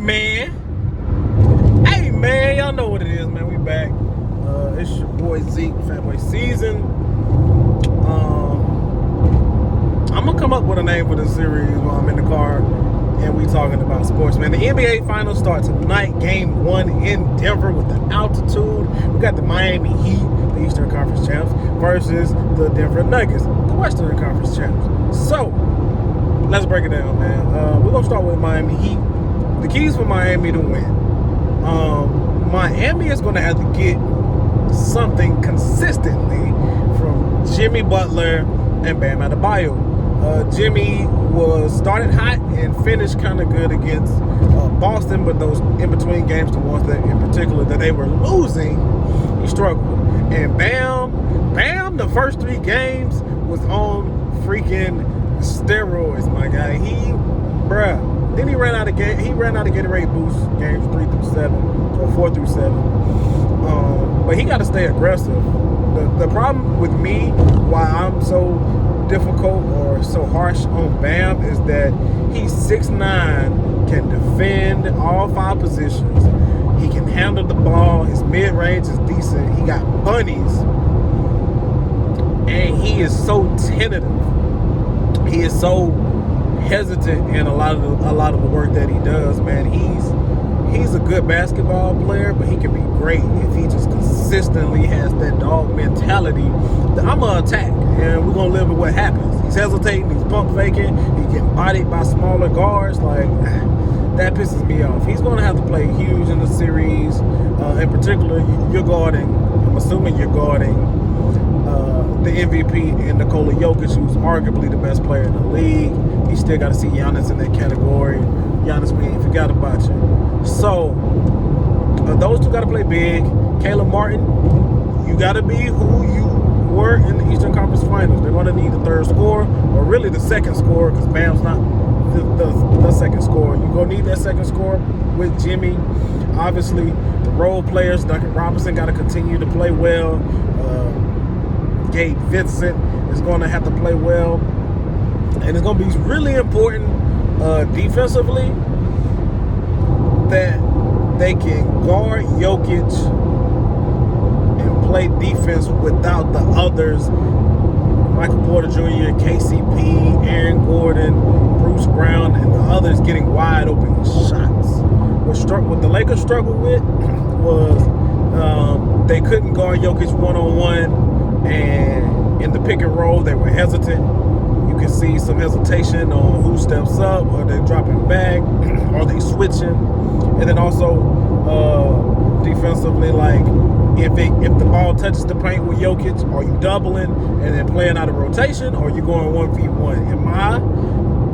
man. Hey, man. Y'all know what it is, man. We back. It's your boy Zeke, Fatboy Season. I'm going to come up with a name for this series while I'm in the car and we talking about sports, man. The NBA Finals start tonight. Game 1 in Denver with the altitude. We got the Miami Heat, the Eastern Conference champs, versus the Denver Nuggets, the Western Conference champs. So, let's break it down, man. We're going to start with Miami Heat. The keys for Miami to win. Miami is going to have to get something consistently from Jimmy Butler and Bam Adebayo. Jimmy was started hot and finished kind of good against Boston, but those in-between games, the ones that in particular that they were losing, he struggled. And Bam, the first 3 games was on freaking steroids, my guy. Then he ran out of Gatorade Boost games 3 through 7 or 4 through 7. But he got to stay aggressive. The problem with me, why I'm so difficult or so harsh on Bam, is that he's 6'9", can defend all 5 positions. He can handle the ball. His mid-range is decent. He got bunnies. And he is so tentative. He is so hesitant in a lot of the work that he does, man. He's a good basketball player, but he can be great if he just consistently has that dog mentality that I'm gonna attack and we're gonna live with what happens. He's hesitating, he's pump faking, he's getting bodied by smaller guards. Like, that pisses me off. He's gonna have to play huge in the series. In particular, you're guarding, I'm assuming you're guarding the MVP in Nikola Jokic, who's arguably the best player in the league. You still got to see Giannis in that category. Giannis, we ain't forgot about you. So, those two got to play big. Caleb Martin, you got to be who you were in the Eastern Conference Finals. They're going to need the third scorer, or really the second scorer, because Bam's not the second scorer. You're going to need that second scorer with Jimmy. Obviously, the role players, Duncan Robinson, got to continue to play well. Gabe Vincent is going to have to play well. And it's going to be really important defensively that they can guard Jokic and play defense without the others. Michael Porter Jr., KCP, Aaron Gordon, Bruce Brown, and the others getting wide open shots. What the Lakers struggled with was they couldn't guard Jokic one-on-one, and in the pick and roll they were hesitant. You can see some hesitation on who steps up, or they're dropping back, or they switching. And then also defensively, like if the ball touches the paint with Jokic, are you doubling and then playing out of rotation, or are you going 1v1? In my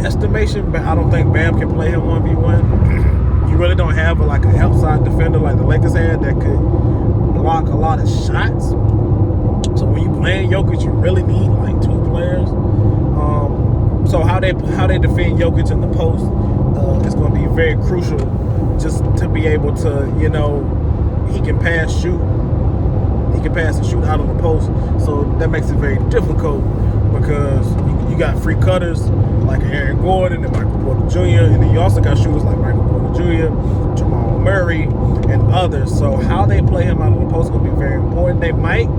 estimation, I don't think Bam can play him 1v1. You really don't have an outside defender like the Lakers had that could block a lot of shots. So when you playing Jokic, you really need like 2 players. So how they defend Jokic in the post is going to be very crucial, just to be able to, he can pass and shoot out of the post. So that makes it very difficult, because you got free cutters like Aaron Gordon and Michael Porter Jr., and then you also got shooters like Michael Porter Jr., Jamal Murray, and others. So how they play him out of the post is going to be very important. They might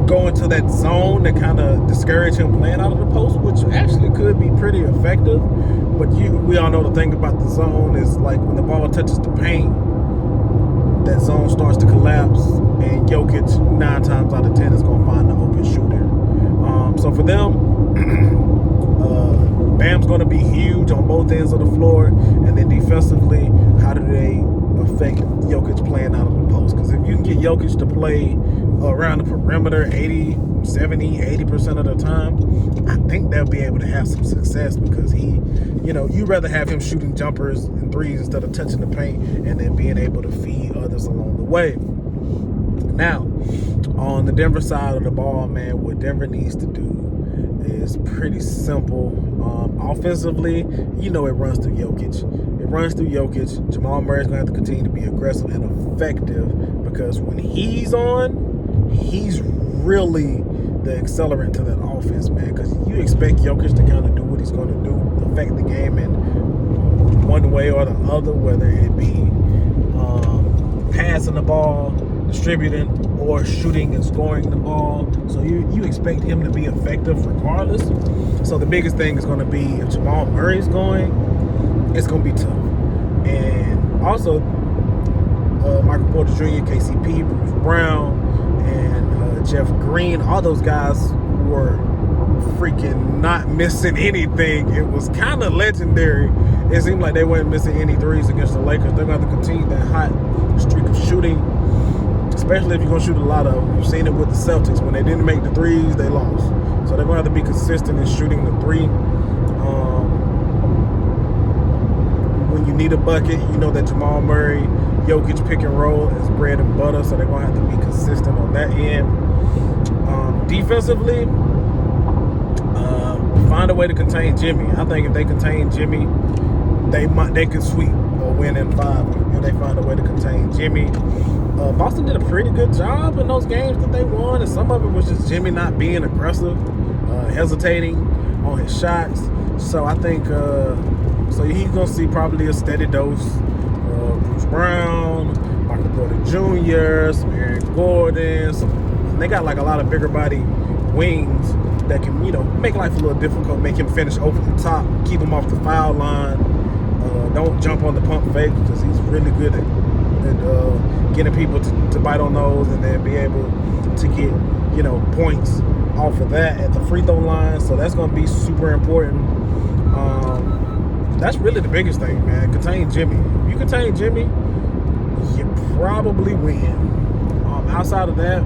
go into that zone that kind of discourage him playing out of the post, which actually could be pretty effective. But we all know the thing about the zone is, like, when the ball touches the paint, that zone starts to collapse, and Jokic 9 times out of 10 is going to find the open shooter. So for them, Bam's going to be huge on both ends of the floor. And then defensively, how do they affect Jokic playing out of the post? Because if you can get Jokic to play around the perimeter 80% of the time, I think they'll be able to have some success, because you'd rather have him shooting jumpers and threes instead of touching the paint and then being able to feed others along the way. Now, on the Denver side of the ball, man, what Denver needs to do is pretty simple. Offensively, it runs through Jokic. Jamal Murray's going to have to continue to be aggressive and effective, because when he's on, he's really the accelerant to that offense, man, because you expect Jokic to kind of do what he's going to do, affect the game in one way or the other, whether it be passing the ball, distributing, or shooting and scoring the ball. So you expect him to be effective regardless. So the biggest thing is going to be if Jamal Murray's going, it's going to be tough. And also, Michael Porter Jr., KCP, Bruce Brown, and Jeff Green, all those guys were freaking not missing anything. It was kind of legendary. It seemed like they weren't missing any threes against the Lakers. They're going to continue that hot streak of shooting, especially if you're going to shoot a lot of them. You've seen it with the Celtics. When they didn't make the threes, they lost. So they're going to have to be consistent in shooting the three. When you need a bucket, you know that Jamal Murray, Jokic pick and roll is bread and butter, so they're going to have to be consistent on that end. Defensively, find a way to contain Jimmy. I think if they contain Jimmy, they could sweep or win in 5 if they find a way to contain Jimmy. Boston did a pretty good job in those games that they won, and some of it was just Jimmy not being aggressive, hesitating on his shots. So I think so he's going to see probably a steady dose of Bruce Brown, Michael Porter Jr., some Aaron Gordon. They got like a lot of bigger body wings that can, make life a little difficult, make him finish over the top, keep him off the foul line. Don't jump on the pump fake because he's really good at getting people to bite on those and then be able to get, points off of that at the free throw line. So that's going to be super important. That's really the biggest thing, man. Contain Jimmy. If you contain Jimmy, you probably win. Outside of that,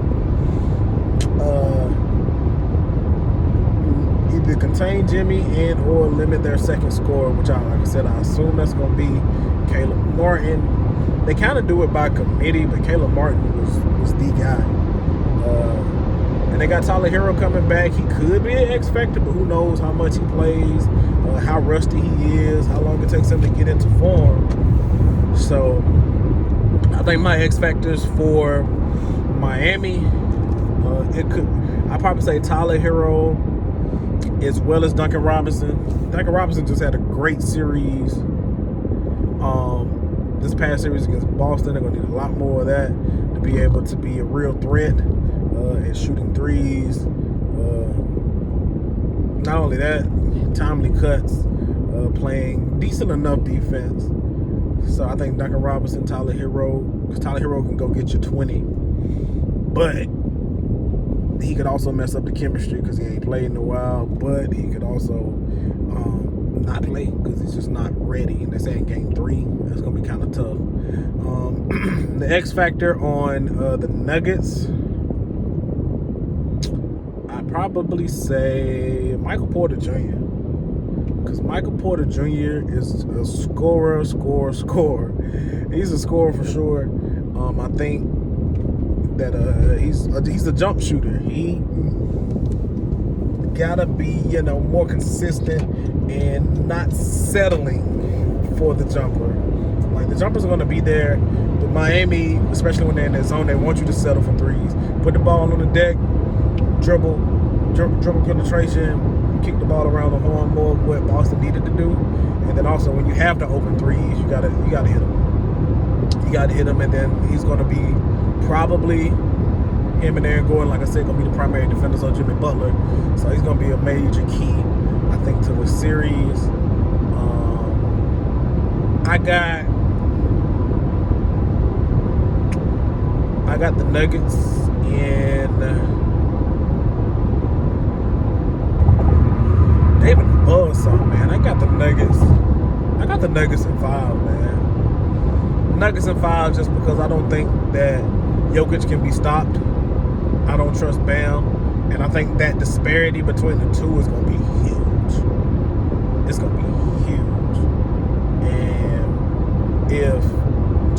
either contain Jimmy and or limit their second scorer, which like I said, I assume that's going to be Caleb Martin. They kind of do it by committee, but Caleb Martin was the guy. And they got Tyler Hero coming back. He could be an X factor, but who knows how much he plays, how rusty he is, how long it takes him to get into form. So I think my X factors for Miami, I'd probably say Tyler Hero as well as Duncan Robinson. Duncan Robinson just had a great series. This past series against Boston, they're going to need a lot more of that to be able to be a real threat at shooting threes. Not only that, timely cuts, playing decent enough defense. So I think Duncan Robinson, Tyler Hero, because Tyler Hero can go get you 20. But he could also mess up the chemistry because he ain't played in a while. But he could also not play because he's just not ready. And they say in game 3, that's going to be kind of tough. The X factor on the Nuggets, I'd probably say Michael Porter Jr. Because Michael Porter Jr. is a scorer. He's a scorer for sure. I think that he's a jump shooter. He gotta be more consistent and not settling for the jumper. Like the jumpers are gonna be there, but Miami, especially when they're in their zone, they want you to settle for threes. Put the ball on the deck, dribble penetration, kick the ball around the horn more, what Boston needed to do. And then also when you have the open threes, you gotta hit them. You gotta hit them, and then he's gonna be probably him and Aaron Gordon, like I said, gonna be the primary defenders on Jimmy Butler. So he's gonna be a major key, I think, to the series. I got the Nuggets in. They've been above something, man. I got the Nuggets in 5, man. Nuggets in 5 just because I don't think that Jokic can be stopped. I don't trust Bam. And I think that disparity between the two is going to be huge. It's going to be huge. And if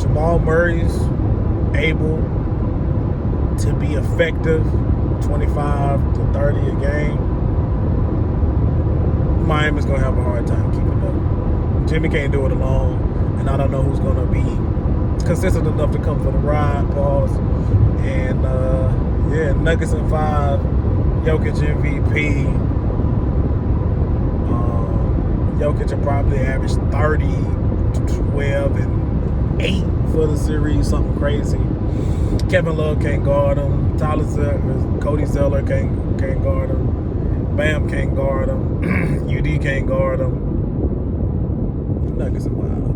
Jamal Murray's able to be effective 25 to 30 a game, Miami's going to have a hard time keeping up. Jimmy can't do it alone, and I don't know who's going to be consistent enough to come for the ride, pause. And, Nuggets in 5, Jokic MVP. Jokic will probably average 30 12 and 8 for the series, something crazy. Kevin Love can't guard him. Cody Zeller can't guard him. Bam can't guard him. UD can't guard him. Nuggets are wild.